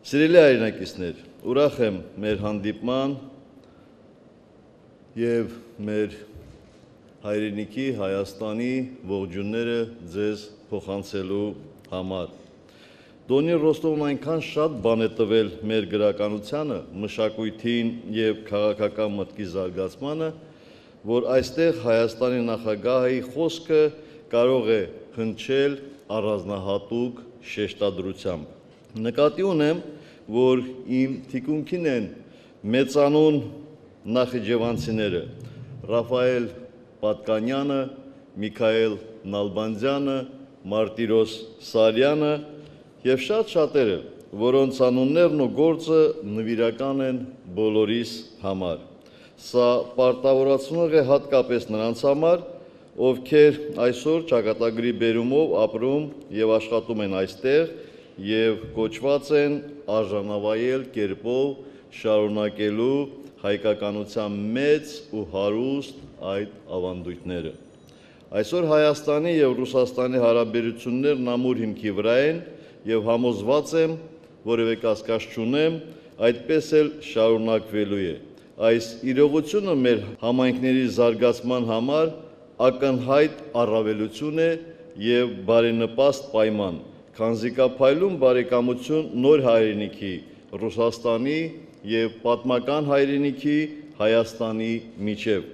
Սիրելի հայրենակիցներ, ուրախ եմ մեր հանդիպման և մեր հայրենիքի Հայաստանի ողջույնները ձեզ փոխանցելու համար։ Դոնի Ռոստովն այնքան շատ բան է տվել մեր գրականությանը, մշակույթին և քաղաքական մտքի զարգացմանը, որ այստեղ Հայաստանի նախագահի խոսքը կարող է հնչել առանձնահատուկ շեշտադրությամբ։ Նկատի ունեմ, որ իմ թիկունքին են մեծանուն նախիջևանցիները Ռաֆայել Պատկանյանը, Միքայել Նալբանդյանը, Մարտիրոս Սարյանը և շատ-շատերը, որոնց անուններն ու գործը նվիրական են բոլորիս համար։ Սա պարտավորացնող է հատկապես նրանց համար, ովքեր այսօր ճակատագրի բերումով ապրում և աշխատում են այստեղ և կոչված են արժանավայել կերպով շարունակելու հայկականության մեծ ու հարուստ այդ ավանդույթները։ Այսօր Հայաստանի և Ռուսաստանի հարաբերություններն ամուր հիմքի վրա են և համոզված եմ, որևէ կասկած չունեմ, այդպես էլ շարունակվելու է։ Այս իրողությունը մեր համայնքների զարգացման համար ակնհայտ առավելություն է և բարենպաստ պայման, քանզի կա փայլուն բարեկամություն նոր հայրենիքի Ռուսաստանի և պատմական հայրենիքի Հայաստանի միջև։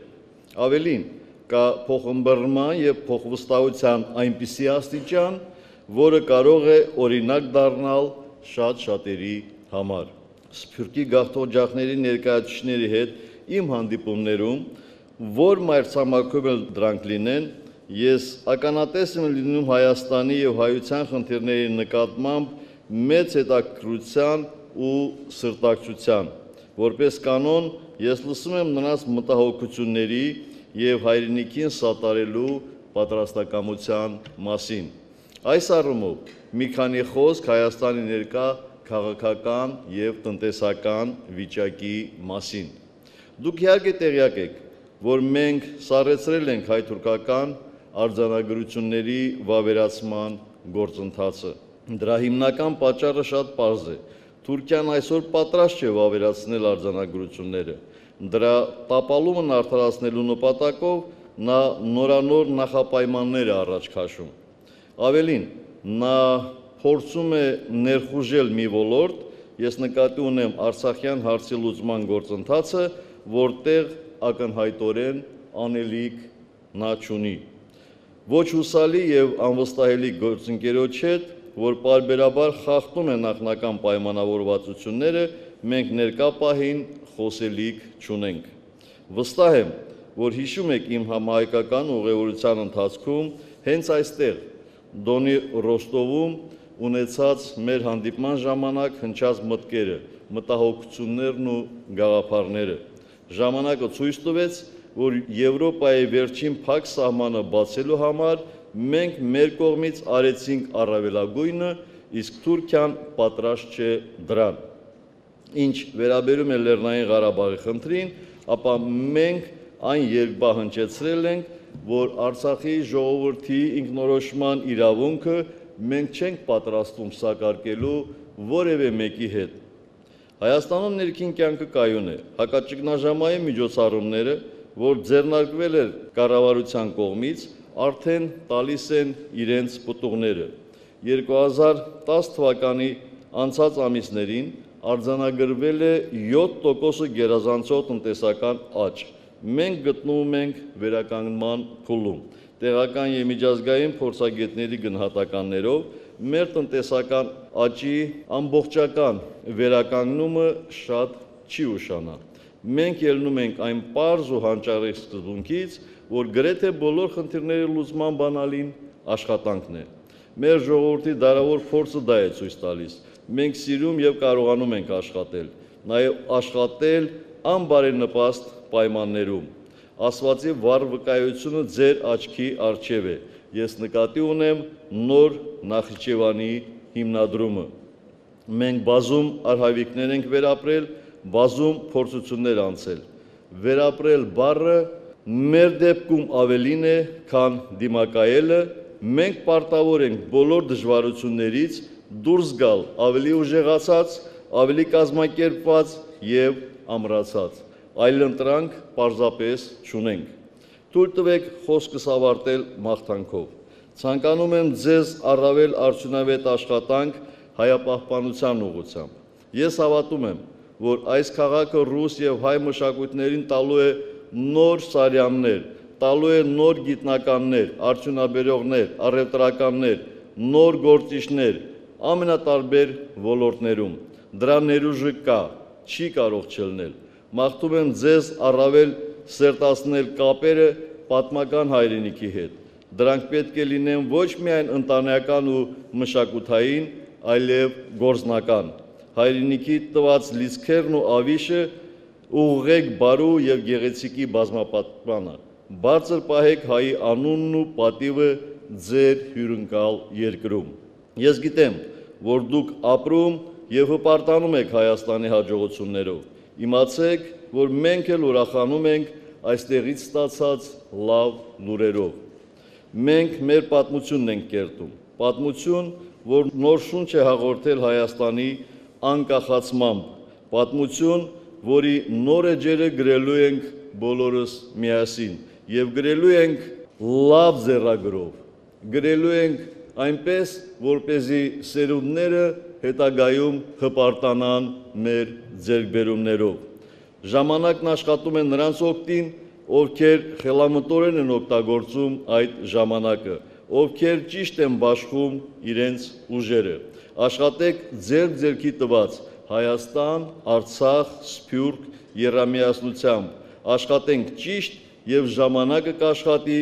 Ավելին, կա փոխըմբռնման և փոխվստահության այնպիսի աստիճան, որը կարող է օրինակ դառնալ շատ-շատերի համար։ Սփյուռքի գաղթօջախների ներկայացուցիչների հետ իմ հանդիպումներում, որ մայրցամաքում էլ դրանք լինեն, ես ականատես եմ լինում Հայաստանի և հայության խնդիրների նկատմամբ մեծ հետաքրքրության ու սրտակցության։ Որպես կանոն, ես լսում եմ նրանց մտահոգությունների և հայրենիքին սատարելու պատրաստակամության մասին։ Այս առումով մի քանի խոսք Հայաստանի ներկա քաղաքական և տնտեսական վիճակի մասին։ Դուք իհարկե տեղյակ եք, որ մենք սառեցրել ենք հայ-թուրքական արձանագրությունների վավերացման գործընթացը։ Դրա հիմնական պատճառը շատ պարզ է։ Թուրքիան այսօր պատրաստ չէ վավերացնել արձանագրությունները։ Դրա տապալումն արդարացնելու նպատակով նա նորանոր նախապայմաններ է առաջ քաշում։ Ավելին, նա փորձում է ներխուժել մի ոլորտ, ես նկատի ունեմ Արցախյան հարցի լուծման գործընթացը, որտեղ ակնհայտորեն անելիք նա չունի։ Ոչ հուսալի և անվստահելի գործընկերոջ հետ, որ պարբերաբար խախտում է նախնական պայմանավորվածությունները, մենք ներկա պահին խոսելիք չունենք։ Վստահ եմ, որ հիշում եք իմ համահայկական ուղևորության ընթացքում հենց այստեղ, Դոնի Ռոստովում ունեցած մեր հանդիպման ժամանակ հնչած մտքերը, մտահոգություններն ու գաղափարները։ Ժամանակը ցույց տվեց, որ Եվրոպայի վերջին փակ սահմանը բացելու համար մենք մեր կողմից արեցինք առավելագույնը, իսկ Թուրքիան պատրաստ չէ դրան։ Ինչ վերաբերում է Լեռնային Ղարաբաղի խնդրին, ապա մենք այն երկբա հնչեցրել ենք, որ Արցախի ժողովրդի ինքնորոշման իրավունքը մենք չենք պատրաստվում սակարկելու որևէ մեկի հետ։ Հայաստանում ներքին կյանքը կայուն է, հակաճգնաժամային միջոցառումները որ ձեռնարկվել էր կառավարության կողմից, արդեն տալիս են իրենց պտուղները։ 2010 թվականի անցած ամիսներին արձանագրվել է 7% գերազանցող տնտեսական աճ։ Մենք գտնվում ենք վերականգնման փուլում։ Տեղական եւ միջազգային փորձագետների գնահատականներով մեր տնտեսական աճի ամբողջական վերականգնումը շատ չի ուշանա։ Մենք ելնում ենք այն պարզ ու հանճարեղ սկզբունքից, որ գրեթե բոլոր խնդիրների լուծման բանալին աշխատանքն է։ Մեր ժողովրդի դարավոր փորձը դա է ցույց տալիս։ Մենք սիրում եւ կարողանում ենք աշխատել, նաեւ աշխատել անբարենպաստ պայմաններում։ Ասվածի վառ վկայությունը ձեր աչքի առջև է։ Ես նկատի ունեմ նոր Նախիջևանի հիմնադրումը։ Մենք բազում արհավիկներ ենք վերապրել, բազում փորձություններ անցել։ Վերապրել բառը մեր դեպքում ավելին է, քան դիմակայելը, մենք պարտավոր ենք բոլոր դժվարություններից դուրս գալ ավելի ուժեղացած, ավելի կազմակերպված եւ ամրացած։ Այլընտրանք պարզապես չունենք։ Թույլ տվեք խոսքս ավարտել մաղթանքով։ Ցանկանում եմ ձեզ առավել արդյունավետ աշխատանք հայապահպանության ուղղությամբ։ Ես հավատում եմ, որ այս քաղաքը ռուս եւ հայ մշակույթներին տալու է նոր սարյաններ, տալու է նոր գիտնականներ, արդյունաբերողներ, առևտրականներ, նոր գործիչներ ամենատարբեր ոլորտներում։ Դրա ներուժը կա, չի կարող չլինել։ Մաղթում եմ ձեզ առավել սերտացնել կապերը պատմական հայրենիքի հետ։ Դրանք պետք է լինեն ոչ միայն ընտանեկան ու մշակութային, այլև գործնական։ Հայրենիքի տված լիցքերն ու ավիշը ուղղեք բարու եւ գեղեցիկի բազմապատկմանը։ Բարձր պահեք հայի անունն ու պատիվը ձեր հյուրընկալ երկրում։ Ես գիտեմ, որ դուք ապրում եւ հպարտանում եք Հայաստանի հաջողություններով։ Իմացեք, որ մենք էլ ուրախանում ենք այստեղից ստացած լավ լուրերով։ Մենք մեր պատմությունն ենք կերտում, պատմություն, որ նոր շունչ է հաղորդել Հայաստանի անկախացմամբ, պատմություն, որի նոր էջերը գրելու ենք բոլորս միասին եւ գրելու ենք լավ ձեռագրով, գրելու ենք այնպես, որպեսզի սերունդները հետագայում հպարտանան մեր ձեռքբերումներով։ Ժամանակն աշխատում է նրանց օգտին, ովքեր խելամտորեն են օգտագործում այդ ժամանակը, ովքեր ճիշտ են բաշխում իրենց ուժերը։ Աշխատեք ձեր ձեռքի տված Հայաստան, Արցախ, Սփյուռք եռամիասնությամբ։ Աշխատենք ճիշտ եւ ժամանակը կաշխատի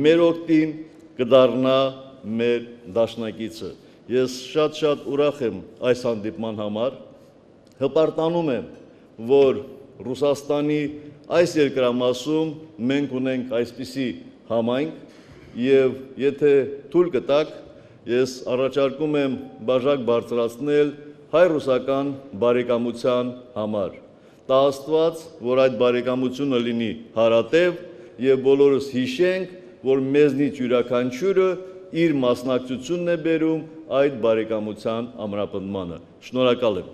մեր օգտին, կդառնա մեր դաշնակիցը։ Ես շատ ուրախ եմ այս հանդիպման համար։ Հպարտանում եմ, որ Ռուսաստանի այս երկրամասում մենք ունենք այսպիսի համայնք եւ եթե թույլ կտաք, ես առաջարկում եմ բաժակ բարձրացնել հայ-ռուսական բարեկամության համար։ Տա Աստված, որ այդ բարեկամությունը լինի հարատև եւ բոլորս հիշենք, որ մեզնից յուրաքանչյուրը իր մասնակցությունն է բերում այդ բարեկամության ամրապնդմանը։ Շնորհակալ եմ։